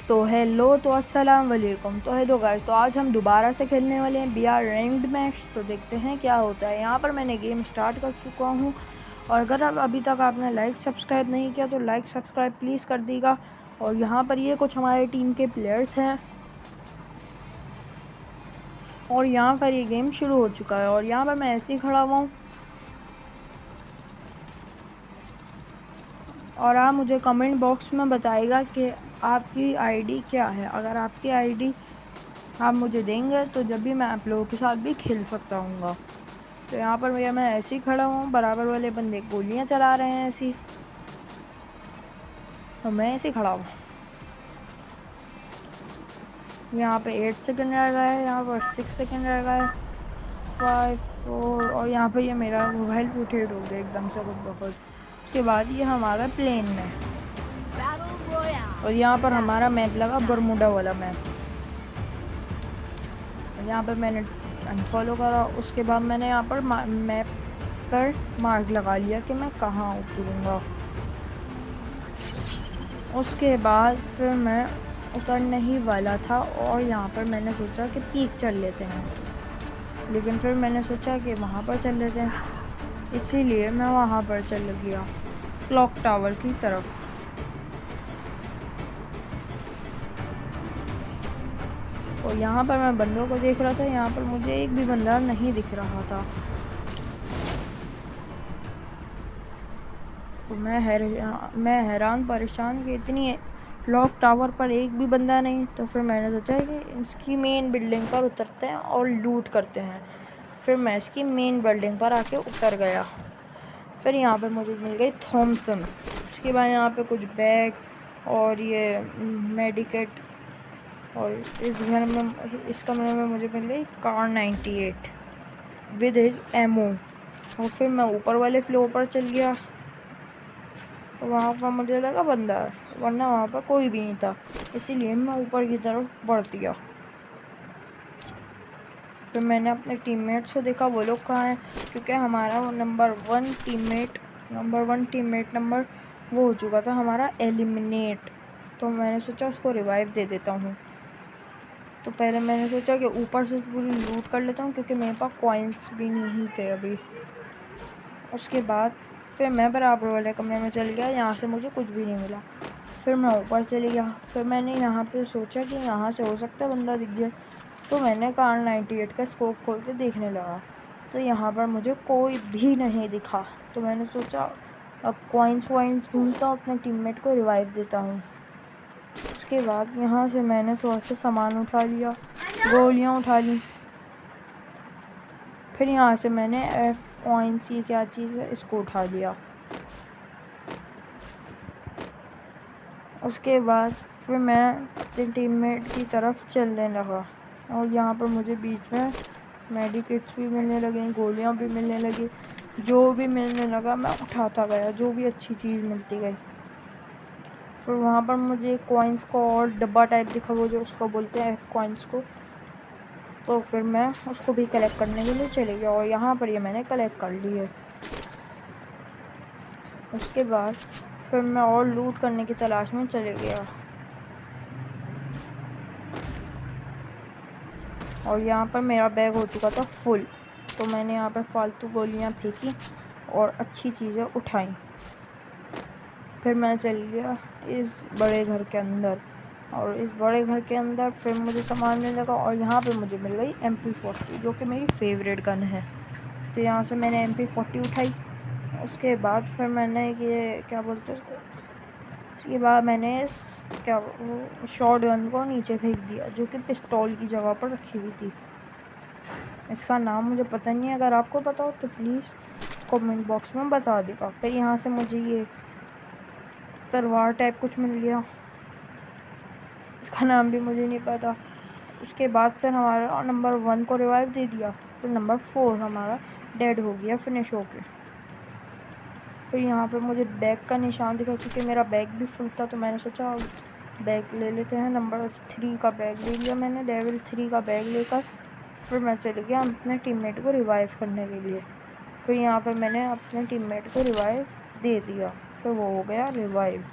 तो हेलो, तो अस्सलाम वालेकुम। तो हेलो गाइस, तो आज हम दोबारा से खेलने वाले हैं BR रैंक्ड मैच। तो देखते हैं क्या होता है। यहाँ पर मैंने गेम स्टार्ट कर चुका हूँ, और अगर अब अभी तक आपने लाइक सब्सक्राइब नहीं किया तो लाइक सब्सक्राइब प्लीज़ कर दीजिएगा। और यहाँ पर ये कुछ हमारे टीम के प्लेयर्स हैं, और यहाँ पर ये गेम शुरू हो चुका है। और यहाँ पर मैं ऐसे ही खड़ा हुआ हूँ, और आप मुझे कमेंट बॉक्स में बताइएगा कि आपकी आईडी क्या है। अगर आपकी आईडी आप मुझे देंगे तो जब भी मैं आप लोगों के साथ भी खेल सकता हूँ। तो यहाँ पर भैया मैं ऐसे ही खड़ा हूँ, बराबर वाले बंदे गोलियाँ चला रहे हैं ऐसी, और मैं ऐसे ही खड़ा हूँ। यहाँ पे 8 सेकंड रह गया है, यहाँ पर 6 सेकंड रह गया है, 5 4, और यहाँ पर ये मेरा मोबाइल रोटेट हो गया एकदम से खुद ब खुद। उसके बाद ये हमारा प्लेन में, और यहाँ पर हमारा मैप लगा बरमूडा वाला मैप। यहाँ पर मैंने अनफॉलो करा। उसके बाद मैंने यहाँ पर मैप पर मार्क लगा लिया कि मैं कहाँ उतरूँगा। उसके बाद फिर मैं उतरने ही वाला था, और यहाँ पर मैंने सोचा कि पीक चढ़ लेते हैं, लेकिन फिर मैंने सोचा कि वहाँ पर चल लेते हैं, इसीलिए मैं वहाँ पर चल गया क्लॉक टावर की तरफ। और यहाँ पर मैं बंदों को देख रहा था, यहाँ पर मुझे एक भी बंदा नहीं दिख रहा था। तो मैं हैरान परेशान कि इतनी क्लॉक टावर पर एक भी बंदा नहीं। तो फिर मैंने सोचा कि इसकी मेन बिल्डिंग पर उतरते हैं और लूट करते हैं। फिर मैं इसकी मेन बिल्डिंग पर आके उतर गया। फिर यहाँ पर मुझे मिल गई थॉमसन। उसके बाद यहाँ पे कुछ बैग और ये मेडिकेट, और इस कमरे में मुझे मिल गई कार 98 विद हिज एमओ। और फिर मैं ऊपर वाले फ्लोर पर चल गया, वहाँ पर मुझे लगा बंदा है, वरना वहाँ पर कोई भी नहीं था, इसीलिए मैं ऊपर की तरफ बढ़ दिया। फिर मैंने अपने टीममेट्स को देखा, वो लोग कहाँ हैं, क्योंकि हमारा नंबर वन टीममेट नंबर वो हो चुका था हमारा एलिमिनेट। तो मैंने सोचा उसको रिवाइव दे देता हूँ। तो पहले मैंने सोचा कि ऊपर से पूरी लूट कर लेता हूँ, क्योंकि मेरे पास कॉइन्स भी नहीं थे अभी। उसके बाद फिर मैं बराबर वाले कमरे में चल गया, यहाँ से मुझे कुछ भी नहीं मिला। फिर मैं ऊपर चली गया। फिर मैंने यहाँ पे सोचा कि यहाँ से हो सकता है बंदा दिख जाए, तो मैंने कार 98 का स्कोप खोल के देखने लगा। तो यहाँ पर मुझे कोई भी नहीं दिखा। तो मैंने सोचा अब कॉइन्स ढूंढता हूँ, अपने टीममेट को रिवाइव देता हूँ। उसके बाद यहाँ से मैंने थोड़ा सा सामान उठा लिया, गोलियाँ उठा ली। फिर यहाँ से मैंने एफ कॉइन्स की क्या चीज़ है इसको उठा लिया। उसके बाद फिर मैं अपने टीममेट की तरफ चलने लगा, और यहाँ पर मुझे बीच में मेडिकेट्स भी मिलने लगे, गोलियाँ भी मिलने लगी। जो भी मिलने लगा मैं उठाता गया, जो भी अच्छी चीज़ मिलती गई। फिर वहाँ पर मुझे कॉइन्स का और डब्बा टाइप दिखा, वो जो उसको बोलते हैं एफ कॉइन्स को। तो फिर मैं उसको भी कलेक्ट करने के लिए चले गया, और यहाँ पर ये मैंने कलेक्ट कर ली है। उसके बाद फिर मैं और लूट करने की तलाश में चले गया, और यहाँ पर मेरा बैग हो चुका था फुल। तो मैंने यहाँ पर फालतू गोलियाँ फेंकी और अच्छी चीज़ें उठाई। फिर मैं चल गया इस बड़े घर के अंदर, और इस बड़े घर के अंदर फिर मुझे सामान मिलने लगा, और यहाँ पे मुझे मिल गई MP40, जो कि मेरी फेवरेट गन है। तो यहाँ से मैंने MP40 उठाई। उसके बाद फिर मैंने ये क्या बोलते हैं उसको, उसके बाद मैंने क्या वो शॉट गन को नीचे फेंक दिया, जो कि पिस्तौल की जगह पर रखी हुई थी। इसका नाम मुझे पता नहीं है, अगर आपको पता हो तो प्लीज़ कमेंट बॉक्स में बता देगा। फिर यहाँ से मुझे ये तलवार टाइप कुछ मिल गया, इसका नाम भी मुझे नहीं पता। उसके बाद फिर हमारा नंबर 1 को रिवाइव दे दिया। फिर नंबर 4 हमारा डेड हो गया फिनिश हो के। फिर यहाँ पर मुझे बैग का निशान दिखा, क्योंकि मेरा बैग भी फुल था। तो मैंने सोचा बैग ले लेते हैं, नंबर 3 का बैग ले लिया मैंने। लेवल 3 का बैग लेकर फिर मैं चले गया अपने टीममेट को रिवाइव करने के लिए। फिर यहाँ पर मैंने अपने टीममेट को रिवाइव दे दिया, फिर वो हो गया रिवाइव।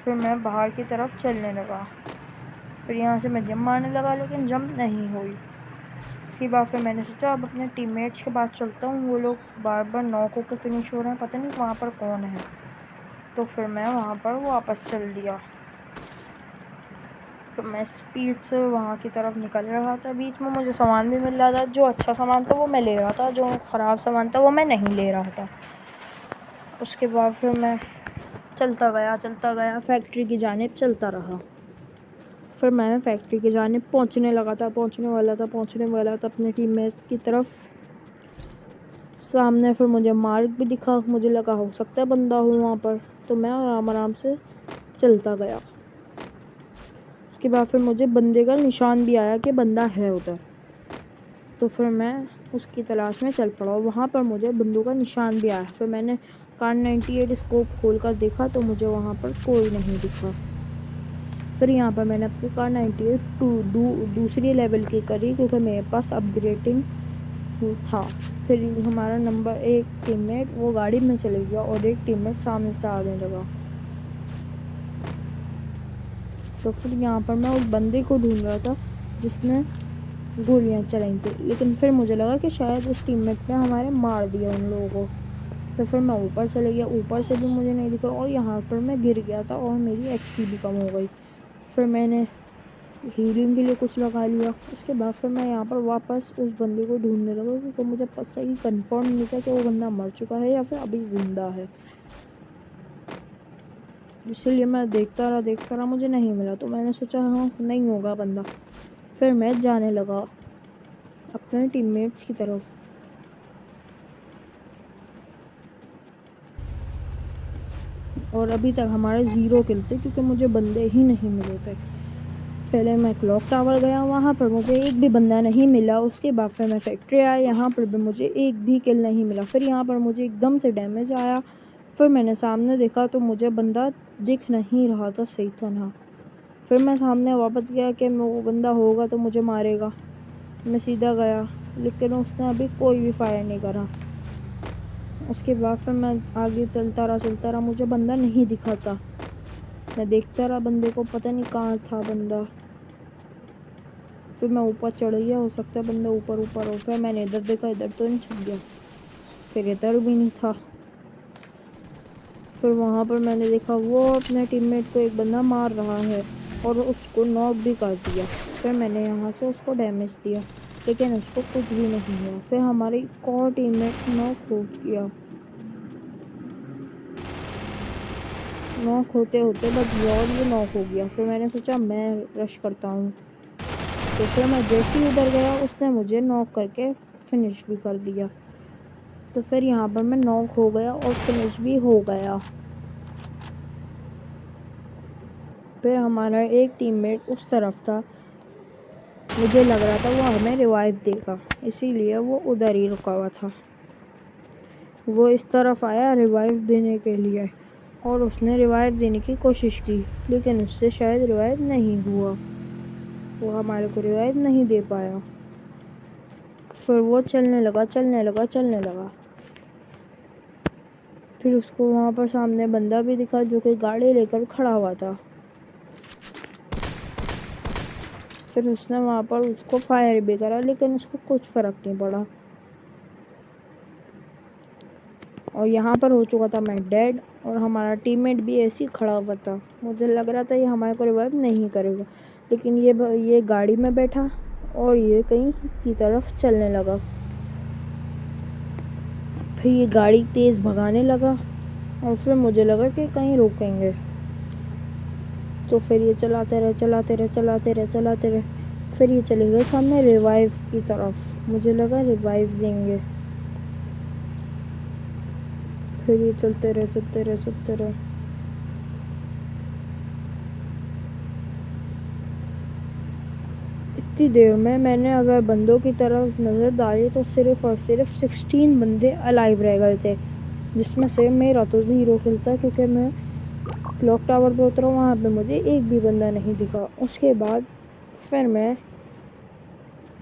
फिर मैं बाहर की तरफ चलने लगा। फिर यहाँ से मैं जंप मारने लगा लेकिन जंप नहीं हुई। इसके बाद फिर मैंने सोचा अब अपने टीममेट्स के पास चलता हूँ, वो लोग बार बार नॉक होकर फिनिश हो रहे हैं, पता नहीं वहाँ पर कौन है। तो फिर मैं वहाँ पर वापस चल दिया। फिर मैं स्पीड से वहाँ की तरफ निकल रहा था। बीच में मुझे सामान भी मिल रहा था, जो अच्छा सामान था वो मैं ले रहा था, जो ख़राब सामान था वो मैं नहीं ले रहा था। उसके बाद फिर मैं चलता गया फैक्ट्री की जानिब चलता रहा। फिर मैं फैक्ट्री की जानिब पहुंचने वाला था अपने टीममेट्स की तरफ। सामने फिर मुझे मार्ग भी दिखा, मुझे लगा हो सकता है बंदा हो वहाँ पर, तो मैं आराम से चलता गया। उसके बाद फिर मुझे बंदे का निशान भी आया कि बंदा है उधर। तो फिर मैं उसकी तलाश में चल पड़ा। वहाँ पर मुझे बंदों का निशान भी आया। फिर मैंने कार 98 स्कोप खोल कर देखा तो मुझे वहाँ पर कोई नहीं दिखा। फिर यहाँ पर मैंने अपनी कार 98 दूसरी लेवल की करी क्योंकि मेरे पास अपग्रेडिंग था। फिर हमारा नंबर 1 टीममेट वो गाड़ी में चले गया और एक टीममेट सामने से आने लगा। तो फिर यहाँ पर मैं उस बंदे को ढूंढ रहा था जिसने गोलियाँ चलाई थी, लेकिन फिर मुझे लगा कि शायद उस टीममेट ने हमारे मार दिया उन लोगों को। तो फिर मैं ऊपर चले गया, ऊपर से भी मुझे नहीं दिखा और यहाँ पर मैं गिर गया था और मेरी एक्सपी भी कम हो गई। फिर मैंने हीलिंग के लिए कुछ लगा लिया। उसके बाद फिर मैं यहाँ पर वापस उस बंदे को ढूंढने लगा क्योंकि मुझे सही कंफर्म नहीं था कि वो बंदा मर चुका है या फिर अभी ज़िंदा है। इसीलिए मैं देखता रहा, मुझे नहीं मिला। तो मैंने सोचा हाँ नहीं होगा बंदा। फिर मैं जाने लगा अपने टीममेट्स की तरफ। और अभी तक हमारे 0 किल थे क्योंकि मुझे बंदे ही नहीं मिले थे। पहले मैं क्लॉक टावर गया, वहाँ पर मुझे एक भी बंदा नहीं मिला। उसके बाद फिर मैं फैक्ट्री आया, यहाँ पर भी मुझे एक भी किल नहीं मिला। फिर यहाँ पर मुझे एकदम से डैमेज आया। फिर मैंने सामने देखा तो मुझे बंदा दिख नहीं रहा था सही तरह। फिर मैं सामने वापस गया कि वो बंदा होगा तो मुझे मारेगा। मैं सीधा गया लेकिन उसने अभी कोई भी फायर नहीं करा। उसके बाद फिर मैं आगे चलता रहा, मुझे बंदा नहीं दिखा था। मैं देखता रहा बंदे को, पता नहीं कहाँ था बंदा। फिर मैं ऊपर चढ़ गया, हो सकता है बंदा ऊपर हो। फिर मैंने इधर देखा, इधर तो नहीं छप गया। फिर इधर भी नहीं था। फिर वहाँ पर मैंने देखा वो अपने टीममेट को एक बंदा मार रहा है और उसको नॉक भी कर दिया। फिर मैंने यहाँ से उसको डैमेज दिया लेकिन उसको कुछ भी नहीं हुआ। फिर हमारे एक और टीममेट नॉक हो गया। नॉक होते बस और भी नॉक हो गया। फिर मैंने सोचा मैं रश करता हूँ। तो फिर मैं जैसे ही उधर गया उसने मुझे नॉक करके फिनिश भी कर दिया। तो फिर यहाँ पर मैं नॉक हो गया और फिनिश भी हो गया। फिर हमारा एक टीममेट उस तरफ था, मुझे लग रहा था वो हमें रिवाइव देगा, इसीलिए वो उधर ही रुका हुआ था। वो इस तरफ आया रिवाइव देने के लिए और उसने रिवाइव देने की कोशिश की लेकिन उससे शायद रिवाइव नहीं हुआ। वो हमारे को रिवाइव नहीं दे पाया। फिर वो चलने लगा। फिर उसको वहाँ पर सामने बंदा भी दिखा जो कि गाड़ी लेकर खड़ा हुआ था। फिर उसने वहाँ पर उसको फायर भी करा लेकिन उसको कुछ फ़र्क नहीं पड़ा। और यहाँ पर हो चुका था मैं डेड और हमारा टीममेट भी ऐसे ही खड़ा हुआ था। मुझे लग रहा था ये हमारे को रिवाइव नहीं करेगा, लेकिन ये गाड़ी में बैठा और ये कहीं की तरफ चलने लगा। फिर ये गाड़ी तेज़ भगाने लगा और फिर मुझे लगा कि कहीं रोकेंगे। तो फिर ये चलाते रहे। फिर ये चले गए सामने रिवाइव की तरफ। मुझे लगा रिवाइव देंगे। फिर ये चलते रहे। इतनी देर में मैंने अगर बंदों की तरफ नज़र डाली तो सिर्फ़ और सिर्फ 16 बंदे अलाइव रह गए थे, जिसमें से मेरा तो 0 किल था क्योंकि मैं क्लॉक टावर पर उतरा, वहाँ पे मुझे एक भी बंदा नहीं दिखा। उसके बाद फिर मैं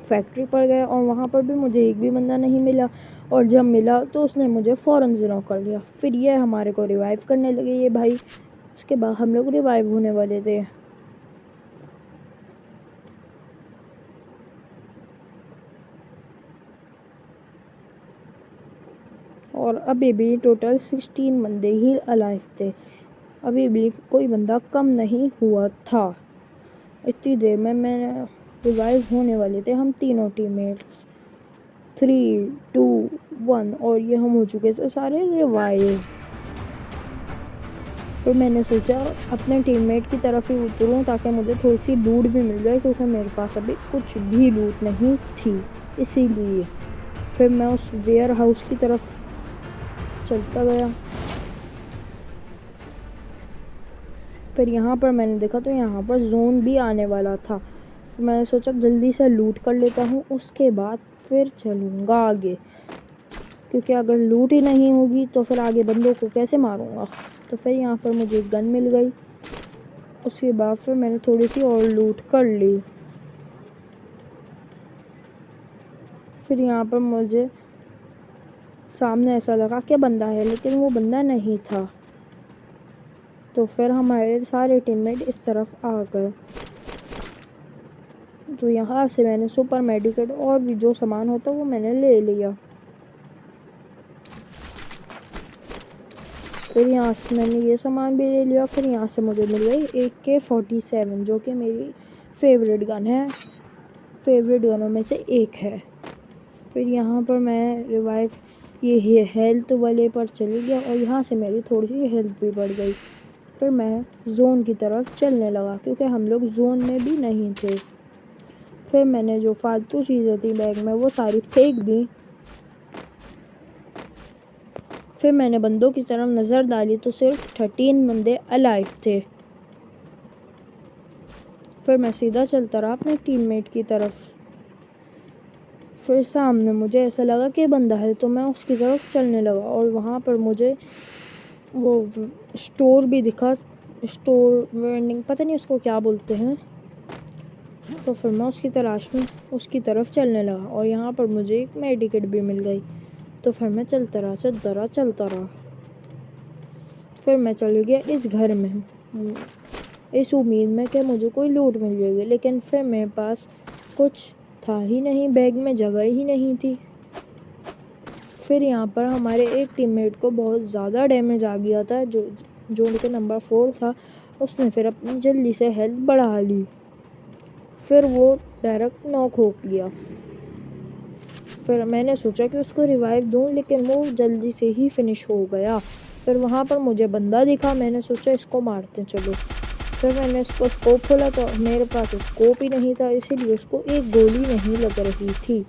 फैक्ट्री पर गया और वहाँ पर भी मुझे एक भी बंदा नहीं मिला और जब मिला तो उसने मुझे फ़ौरन से नॉक कर दिया। फिर ये हमारे को रिवाइव करने लगे ये भाई। उसके बाद हम लोग रिवाइव होने वाले थे। और अभी भी टोटल 16 बंदे ही अलाइव थे, अभी भी कोई बंदा कम नहीं हुआ था। इतनी देर में मैं रिवाइव होने वाले थे हम तीनों टीममेट्स। 3, 2, 1 और ये हम हो चुके थे सारे रिवाइव। फिर मैंने सोचा अपने टीममेट की तरफ ही उतरूं ताकि मुझे थोड़ी सी लूट भी मिल जाए, क्योंकि मेरे पास अभी कुछ भी लूट नहीं थी। इसीलिए फिर मैं उस वेयर हाउस की तरफ चलता गया। फिर यहाँ पर मैंने देखा तो यहाँ पर जोन भी आने वाला था। फिर मैंने सोचा जल्दी से लूट कर लेता हूँ, उसके बाद फिर चलूँगा आगे, क्योंकि अगर लूट ही नहीं होगी तो फिर आगे बंदों को कैसे मारूँगा। तो फिर यहाँ पर मुझे एक गन मिल गई। उसके बाद फिर मैंने थोड़ी सी और लूट कर ली। फिर यहाँ पर मुझे सामने ऐसा लगा कि बंदा है, लेकिन वो बंदा नहीं था। तो फिर हमारे सारे टीममेट इस तरफ आ गए। तो यहाँ से मैंने सुपर मेडिकेट और भी जो सामान होता वो मैंने ले लिया। फिर यहाँ से मैंने ये सामान भी ले लिया। फिर यहाँ से मुझे मिल गई AK-47, जो कि मेरी फेवरेट गन है, फेवरेट गनों में से एक है। फिर यहाँ पर मैं रिवाइव ये हेल्थ वाले पर चली गया और यहाँ से मेरी थोड़ी सी हेल्थ भी बढ़ गई। फिर मैं जोन की तरफ चलने लगा, क्योंकि हम लोग जोन में भी नहीं थे। फिर मैंने जो फालतू चीज़ें थी बैग में वो सारी फेंक दी। फिर मैंने बंदों की तरफ नज़र डाली तो सिर्फ 13 बंदे अलाइव थे। फिर मैं सीधा चलता रहा अपने टीममेट की तरफ। फिर सामने मुझे ऐसा लगा कि बंदा है, तो मैं उसकी तरफ चलने लगा और वहाँ पर मुझे वो स्टोर भी दिखा, स्टोर वेंडिंग, पता नहीं उसको क्या बोलते हैं। तो फिर मैं उसकी तलाश में उसकी तरफ चलने लगा और यहाँ पर मुझे एक मेडिकेट भी मिल गई। तो फिर मैं चलता रहा। फिर मैं चली गया इस घर में, इस उम्मीद में कि मुझे कोई लूट मिल जाएगी, लेकिन फिर मेरे पास कुछ था ही नहीं, बैग में जगह ही नहीं थी। फिर यहाँ पर हमारे एक टीममेट को बहुत ज़्यादा डैमेज आ गया था, जो उनके नंबर 4 था। उसने फिर अपनी जल्दी से हेल्थ बढ़ा ली। फिर वो डायरेक्ट नॉक हो गया। फिर मैंने सोचा कि उसको रिवाइव दूं, लेकिन वो जल्दी से ही फिनिश हो गया। फिर वहाँ पर मुझे बंदा दिखा, मैंने सोचा इसको मारते चलो। फिर मैंने इसको स्कोप खोला तो मेरे पास स्कोप ही नहीं था, इसीलिए उसको एक गोली नहीं लग रही थी।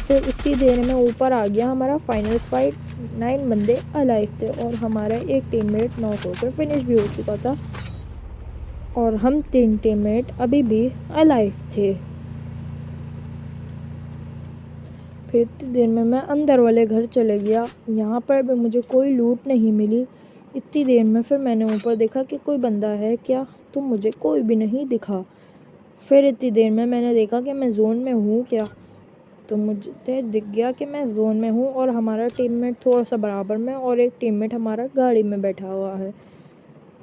फिर इतनी देर में ऊपर आ गया हमारा फाइनल फाइट। 9 बंदे अलाइव थे और हमारा एक टीममेट नॉक होकर फिनिश भी हो चुका था और हम 3 टीममेट अभी भी अलाइव थे। फिर इतनी देर में मैं अंदर वाले घर चले गया। यहाँ पर भी मुझे कोई लूट नहीं मिली। इतनी देर में फिर मैंने ऊपर देखा कि कोई बंदा है क्या, तो मुझे कोई भी नहीं दिखा। फिर इतनी देर में मैंने देखा कि मैं जोन में हूँ क्या, तो मुझे दिख गया कि मैं जोन में हूँ और हमारा टीममेट थोड़ा सा बराबर में और एक टीममेट हमारा गाड़ी में बैठा हुआ है।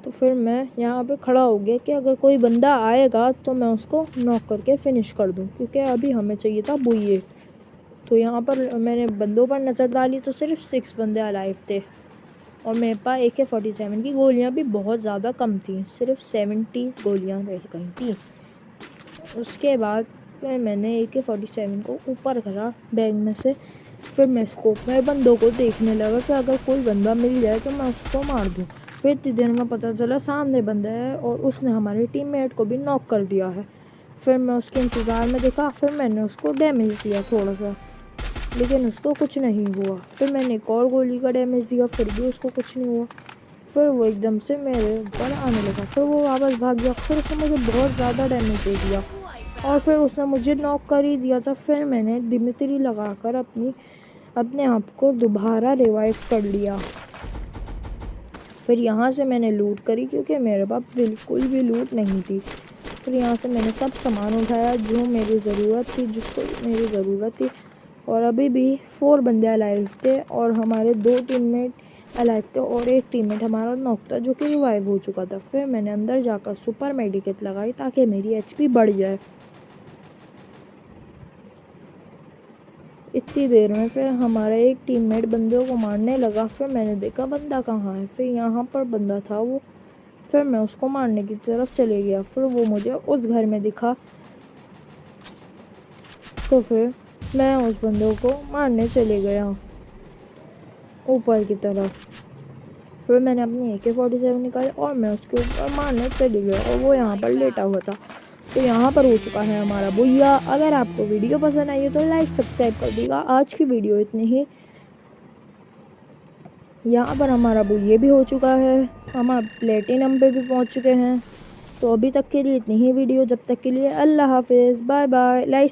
तो फिर मैं यहाँ पे खड़ा हो गया कि अगर कोई बंदा आएगा तो मैं उसको नॉक करके फिनिश कर दूँ, क्योंकि अभी हमें चाहिए था बुइये। तो यहाँ पर मैंने बंदों पर नज़र डाली तो सिर्फ 6 बंदे अलाइव थे और मेरे पास AK-47 की गोलियाँ भी बहुत ज़्यादा कम थी, सिर्फ 70 गोलियाँ रह गई थी। उसके बाद फिर मैंने AK-47 को ऊपर करा बैग में से। फिर मैं स्कोप में बंदों को देखने लगा कि अगर कोई बंदा मिल जाए तो मैं उसको मार दूँ। फिर इतनी देर में पता चला सामने बंदा है और उसने हमारे टीममेट को भी नॉक कर दिया है। फिर मैं उसके इंतज़ार में देखा, फिर मैंने उसको डैमेज दिया थोड़ा सा, लेकिन उसको कुछ नहीं हुआ। फिर मैंने एक और गोली का डैमेज दिया, फिर भी उसको कुछ नहीं हुआ। फिर वो एकदम से मेरे ऊपर आने लगा, फिर वो वापस भाग गया। फिर उसने मुझे बहुत ज़्यादा डैमेज दे दिया और फिर उसने मुझे नॉक कर ही दिया था। फिर मैंने दिमित्री लगाकर अपने आप को दोबारा रिवाइव कर लिया। फिर यहाँ से मैंने लूट करी, क्योंकि मेरे पास बिल्कुल भी लूट नहीं थी। फिर यहाँ से मैंने सब सामान उठाया जो मेरी ज़रूरत थी, जिसको मेरी ज़रूरत थी। और अभी भी 4 बंदे अलाइव थे और हमारे 2 टीममेट अलाइव थे और एक टीममेट हमारा नॉक था जो कि रिवाइव हो चुका था। फिर मैंने अंदर जाकर सुपर मेडिकेट लगाई ताकि मेरी एचपी बढ़ जाए। इतनी देर में फिर हमारा एक टीममेट बंदों को मारने लगा। फिर मैंने देखा बंदा कहाँ है, फिर यहाँ पर बंदा था वो। फिर मैं उसको मारने की तरफ चले गया। फिर वो मुझे उस घर में दिखा, तो फिर मैं उस बंदों को मारने चले गया ऊपर की तरफ। फिर मैंने अपनी AK-47 निकाली और मैं उसके ऊपर मारने चली गया और वो यहाँ पर लेटा हुआ था। तो यहाँ पर हो चुका है हमारा बुया। अगर आपको वीडियो पसंद आई हो तो लाइक सब्सक्राइब कर दीजिएगा। आज की वीडियो इतनी ही। यहाँ पर हमारा बुया भी हो चुका है, हम प्लेटिनम पे भी पहुँच चुके हैं। तो अभी तक के लिए इतनी ही वीडियो। जब तक के लिए अल्लाह हाफिज़, बाय बाय। लाइक